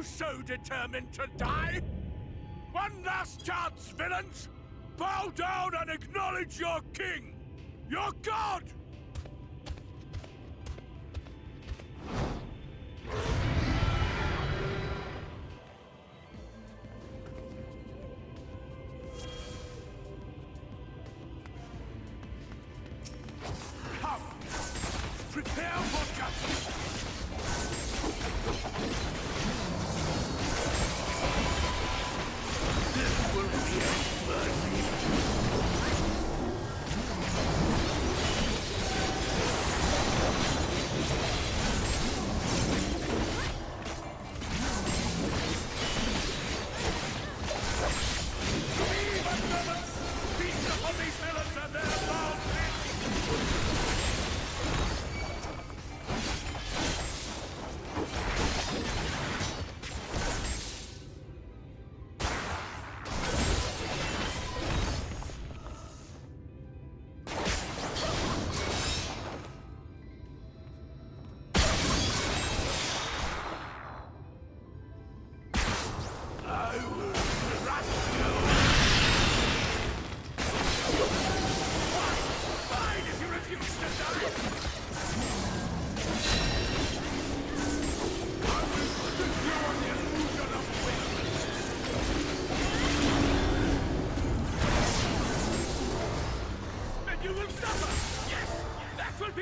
you so determined to die? One last chance, villains! Bow down and acknowledge your king! Your god! Come! Prepare for justice! This will be a bloody.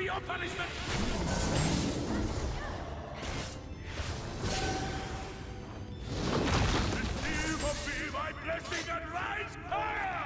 Your punishment! Receive of me my blessing and rise higher!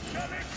shall explain.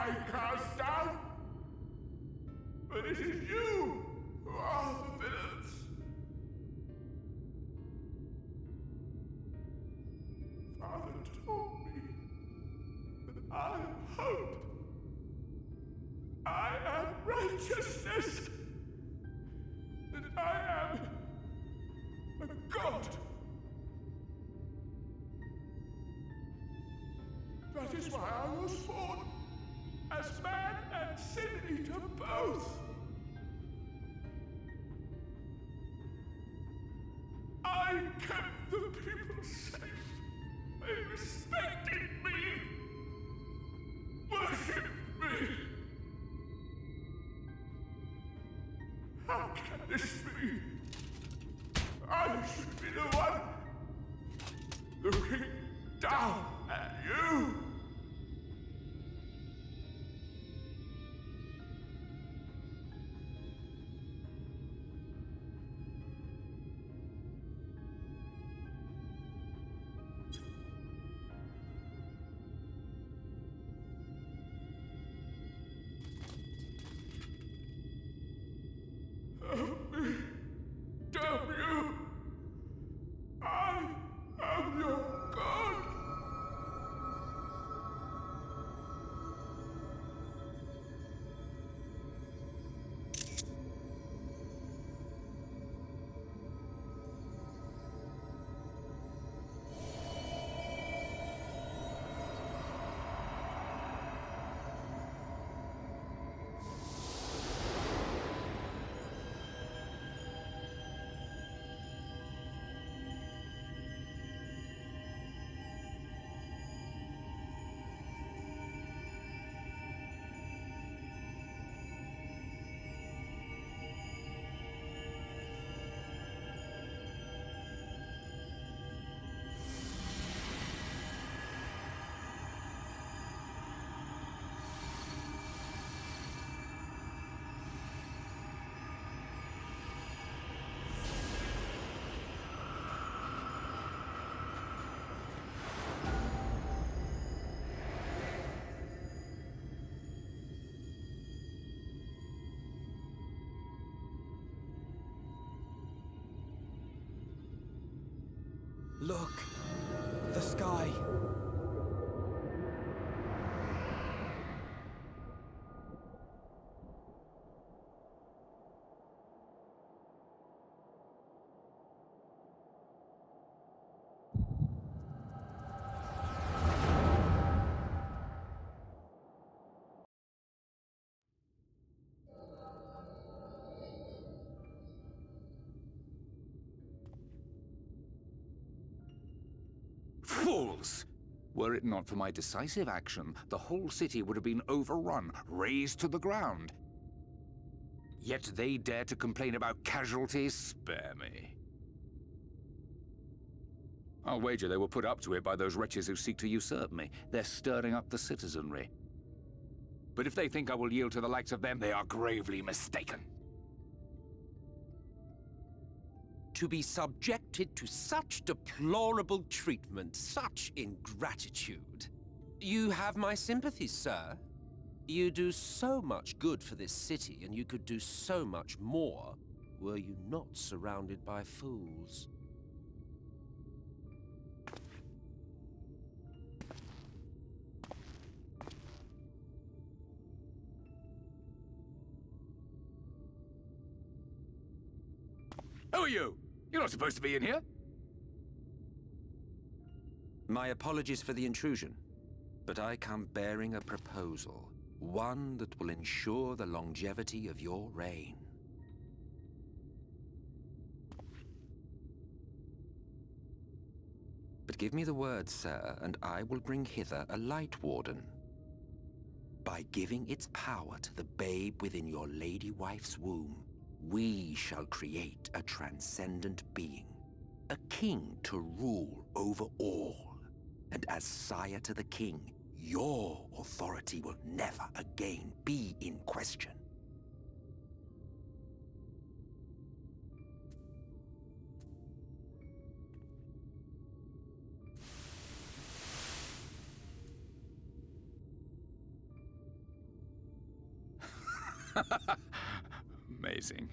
I cast down? But it is you who are the villains. Father told me that I am hope. I am righteousness. That I am a god. That is why I was born. As man and sin eater both. I kept the people safe. They respected me. Worshipped me. How can this be? I should be the one looking down at you. Help me. Damn you. I am your god. Look. The sky. Fools! Were it not for my decisive action, the whole city would have been overrun, razed to the ground. Yet they dare to complain about casualties? Spare me. I'll wager they were put up to it by those wretches who seek to usurp me. They're stirring up the citizenry. But if they think I will yield to the likes of them, they are gravely mistaken. To be subjected to such deplorable treatment, such ingratitude. You have my sympathy, sir. You do so much good for this city, and you could do so much more were you not surrounded by fools. Who are you? You're not supposed to be in here. My apologies for the intrusion, but I come bearing a proposal. One that will ensure the longevity of your reign. But give me the word, sir, and I will bring hither a light warden. By giving its power to the babe within your lady wife's womb, we shall create a transcendent being, a king to rule over all. And as sire to the king, your authority will never again be in question. Amazing.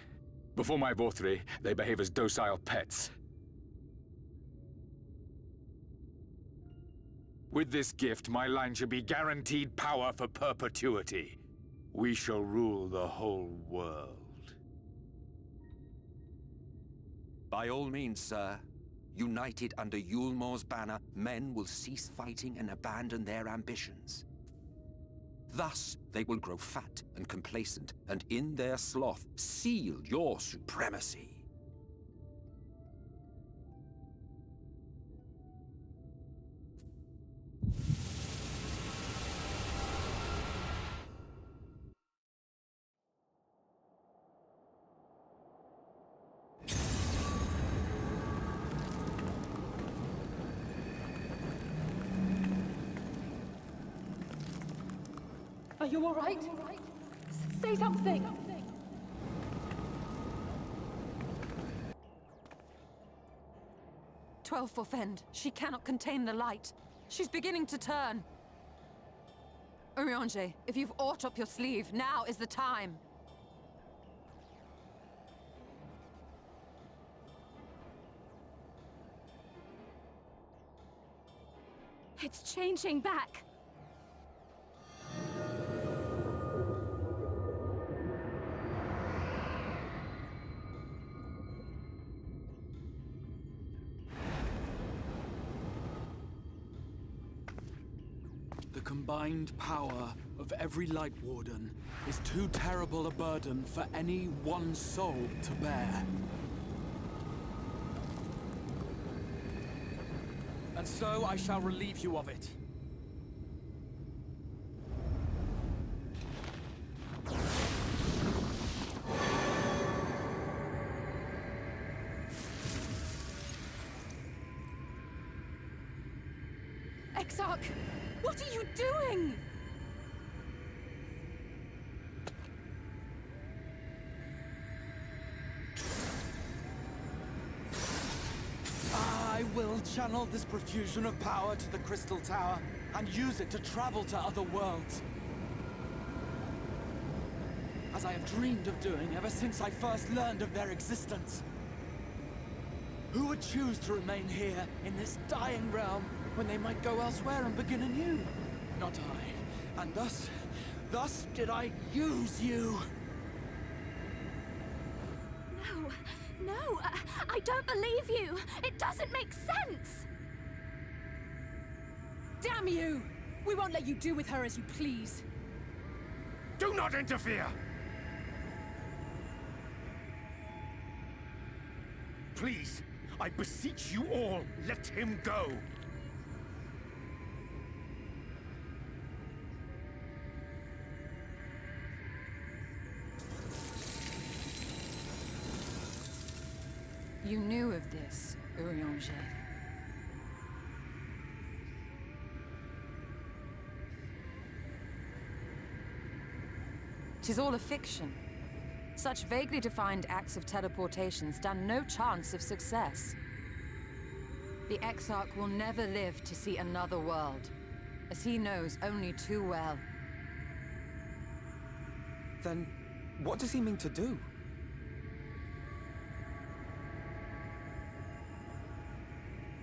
Before my Vorthri, they behave as docile pets. With this gift, my line should be guaranteed power for perpetuity. We shall rule the whole world. By all means, sir. United under Yulmor's banner, men will cease fighting and abandon their ambitions. Thus, they will grow fat and complacent, and in their sloth, seal your supremacy. Are you all right? Say something! "12 for Fend. She cannot contain the light. She's beginning to turn. Urianger, if you've aught up your sleeve, now is the time. It's changing back! The combined power of every Light Warden is too terrible a burden for any one soul to bear. And so I shall relieve you of it. Exarch, what are you doing? I will channel this profusion of power to the Crystal Tower and use it to travel to other worlds. As I have dreamed of doing ever since I first learned of their existence. Who would choose to remain here in this dying realm when they might go elsewhere and begin anew? Not I. And thus did I use you. No, I don't believe you. It doesn't make sense. Damn you! We won't let you do with her as you please. Do not interfere! Please, I beseech you all, let him go! You knew of this, A Realm Reborn. Tis all a fiction. Such vaguely defined acts of teleportation stand no chance of success. The Exarch will never live to see another world, as he knows only too well. Then, what does he mean to do?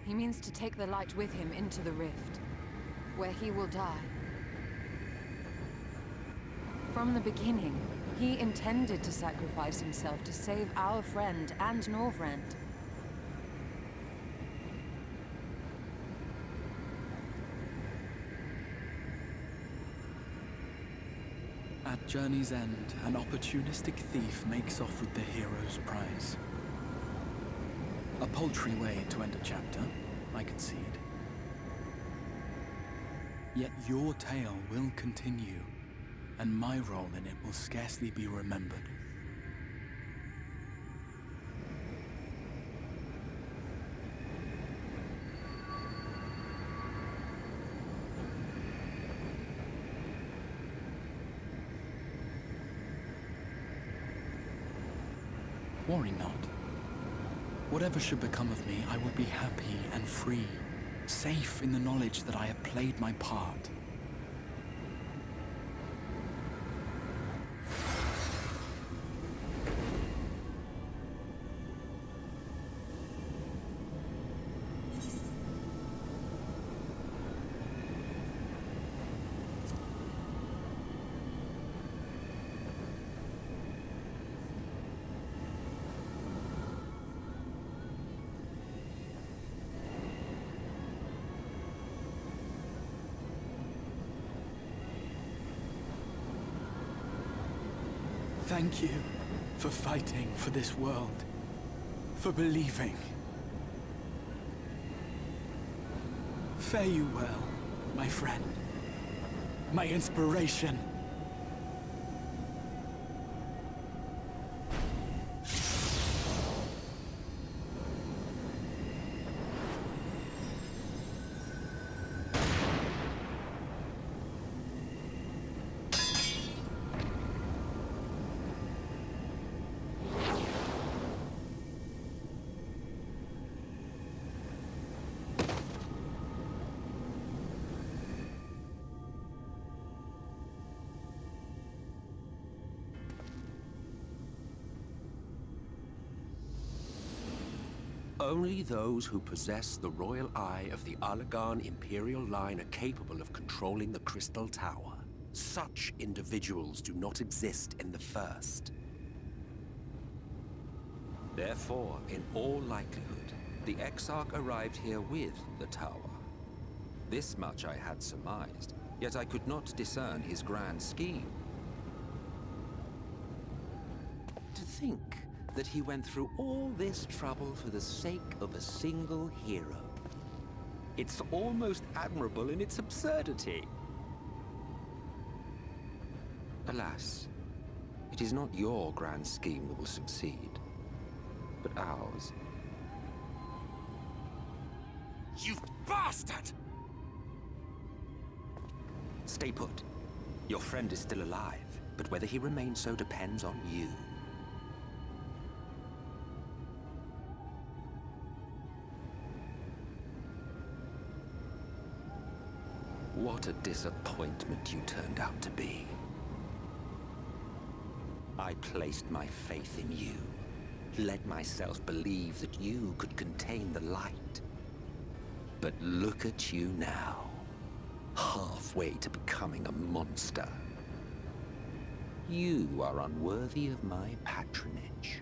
He means to take the light with him into the rift, where he will die. From the beginning, he intended to sacrifice himself to save our friend and Northrend. At journey's end, an opportunistic thief makes off with the hero's prize. A paltry way to end a chapter, I concede. Yet your tale will continue, and my role in it will scarcely be remembered. Worry not. Whatever should become of me, I will be happy and free, safe in the knowledge that I have played my part. Thank you for fighting for this world, for believing. Fare you well, my friend, my inspiration. Only those who possess the royal eye of the Allagan Imperial line are capable of controlling the Crystal Tower. Such individuals do not exist in the First. Therefore, in all likelihood, the Exarch arrived here with the tower. This much I had surmised, yet I could not discern his grand scheme. To think that he went through all this trouble for the sake of a single hero. It's almost admirable in its absurdity. Alas, it is not your grand scheme that will succeed, but ours. You bastard! Stay put. Your friend is still alive, but whether he remains so depends on you. What a disappointment you turned out to be. I placed my faith in you. let myself believe that you could contain the light. But look at you now, halfway to becoming a monster. You are unworthy of my patronage.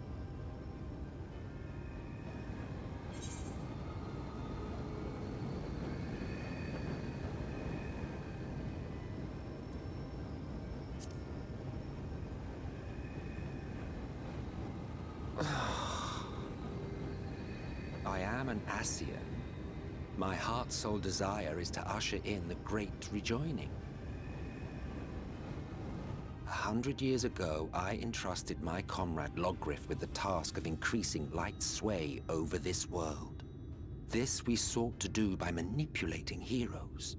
I am an Ascian. My heart's sole desire is to usher in the Great Rejoining. 100 years ago, I entrusted my comrade Logriff with the task of increasing light's sway over this world. This we sought to do by manipulating heroes.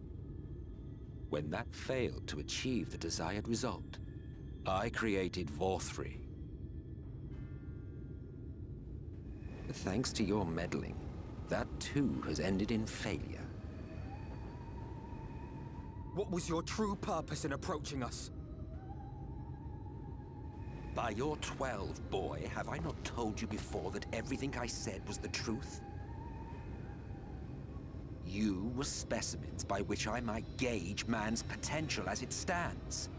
When that failed to achieve the desired result, I created Vorthri. Thanks to your meddling, that too has ended in failure. What was your true purpose in approaching us? By your 12, boy, have I not told you before that everything I said was the truth? You were specimens by which I might gauge man's potential as it stands.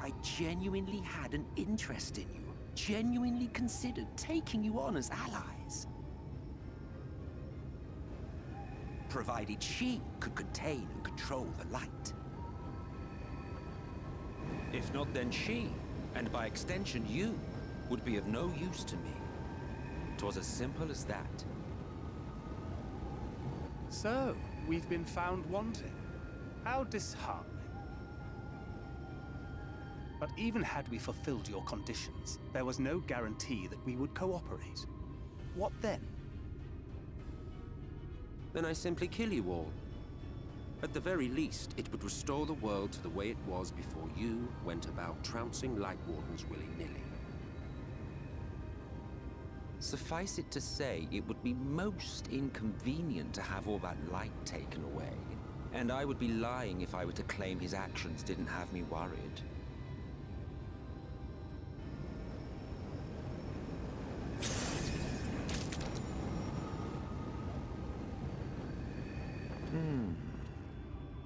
I genuinely had an interest in you, genuinely considered taking you on as allies. Provided she could contain and control the light. If not, then she, and by extension you, would be of no use to me. 'Twas as simple as that. So, we've been found wanting. How disheartening. But even had we fulfilled your conditions, there was no guarantee that we would cooperate. What then? Then I simply kill you all. At the very least, it would restore the world to the way it was before you went about trouncing Light Wardens willy-nilly. Suffice it to say, it would be most inconvenient to have all that light taken away, and I would be lying if I were to claim his actions didn't have me worried.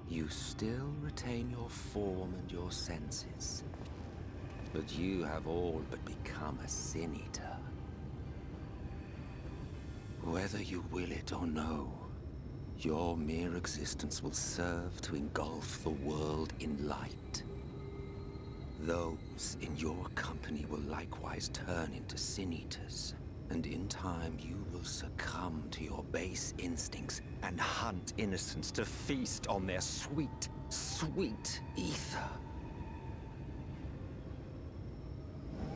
You still retain your form and your senses, but you have all but become a Sin Eater. Whether you will it or no, your mere existence will serve to engulf the world in light. Those in your company will likewise turn into Sin Eaters, and in time you will succumb to your base instincts and hunt innocents to feast on their sweet, sweet ether.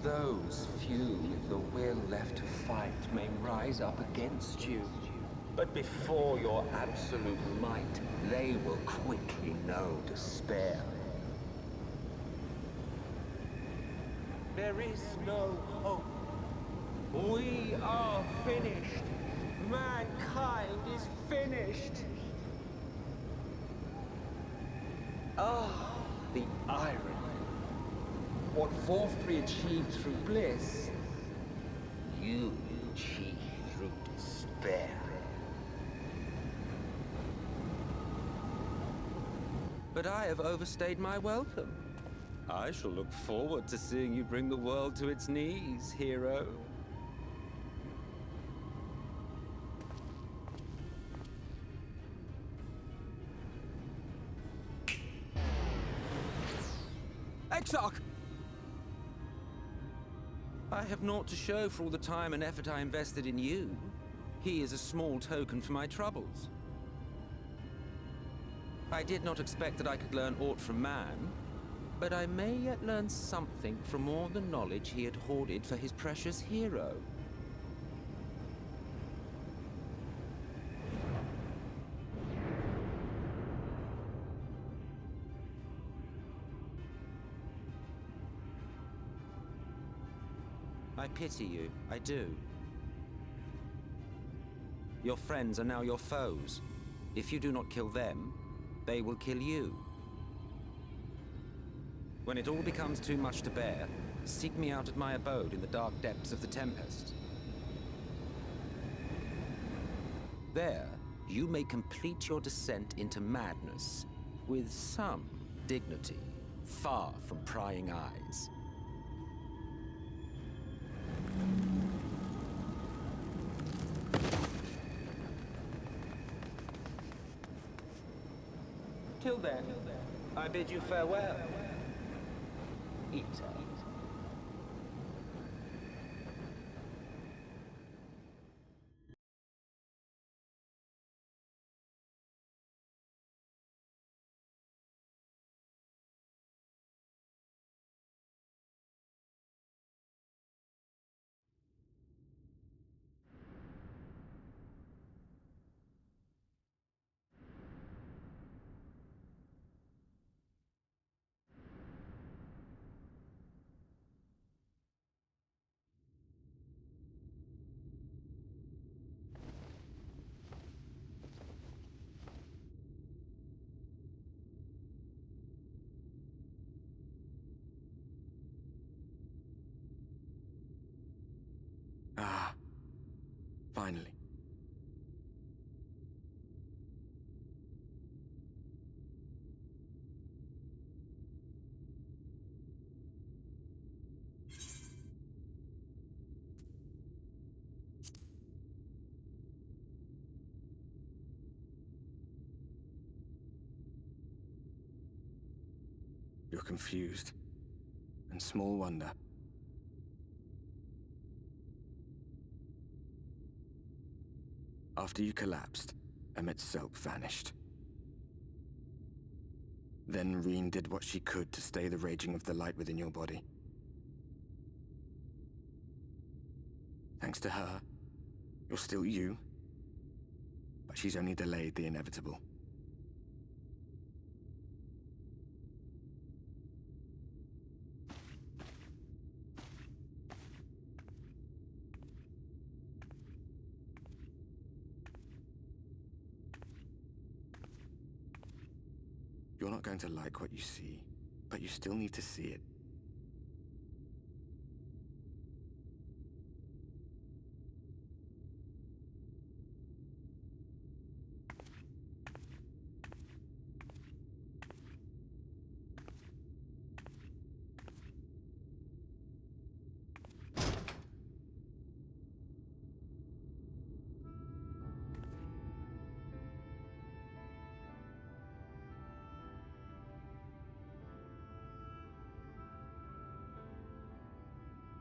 Those few with the will left to fight may rise up against you, but before your absolute might, they will quickly know despair. There is no hope. We are finished. Mankind is finished. Ah, the irony. What Vorthri achieved through bliss, you achieved through despair. But I have overstayed my welcome. I shall look forward to seeing you bring the world to its knees, hero. Exarch! I have naught to show for all the time and effort I invested in you. He is a small token for my troubles. I did not expect that I could learn aught from man, but I may yet learn something from all the knowledge he had hoarded for his precious hero. I pity you, I do. Your friends are now your foes. If you do not kill them, they will kill you. When it all becomes too much to bear, Seek me out at my abode in the dark depths of the Tempest. There, you may complete your descent into madness with some dignity, far from prying eyes. Till then, I bid you farewell. Eater. Ah, finally. You're confused, and small wonder. After you collapsed, Emmet's self vanished. Then Reen did what she could to stay the raging of the light within your body. Thanks to her, you're still you, but she's only delayed the inevitable. You're not going to like what you see, but you still need to see it.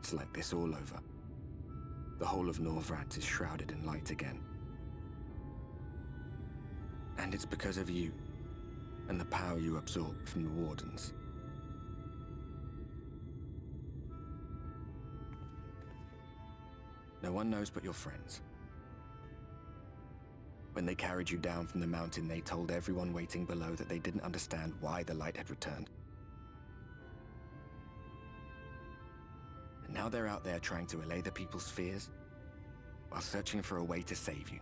It's like this all over. The whole of Norvrad is shrouded in light again. And it's because of you, and the power you absorb from the Wardens. No one knows but your friends. When they carried you down from the mountain, they told everyone waiting below that they didn't understand why the light had returned. And now they're out there trying to allay the people's fears, while searching for a way to save you.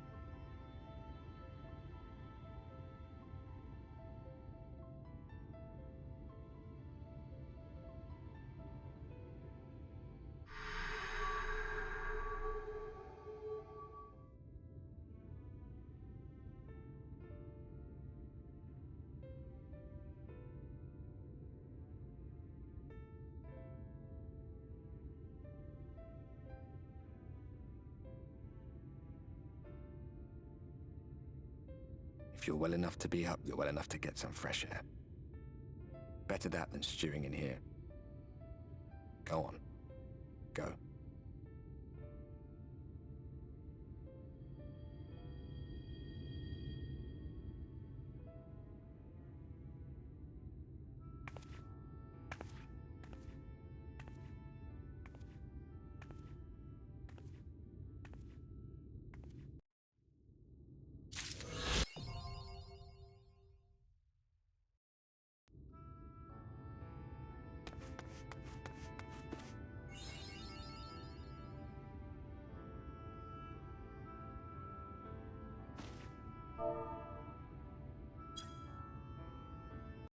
If you're well enough to be up, you're well enough to get some fresh air. Better that than stewing in here. Go on. Go.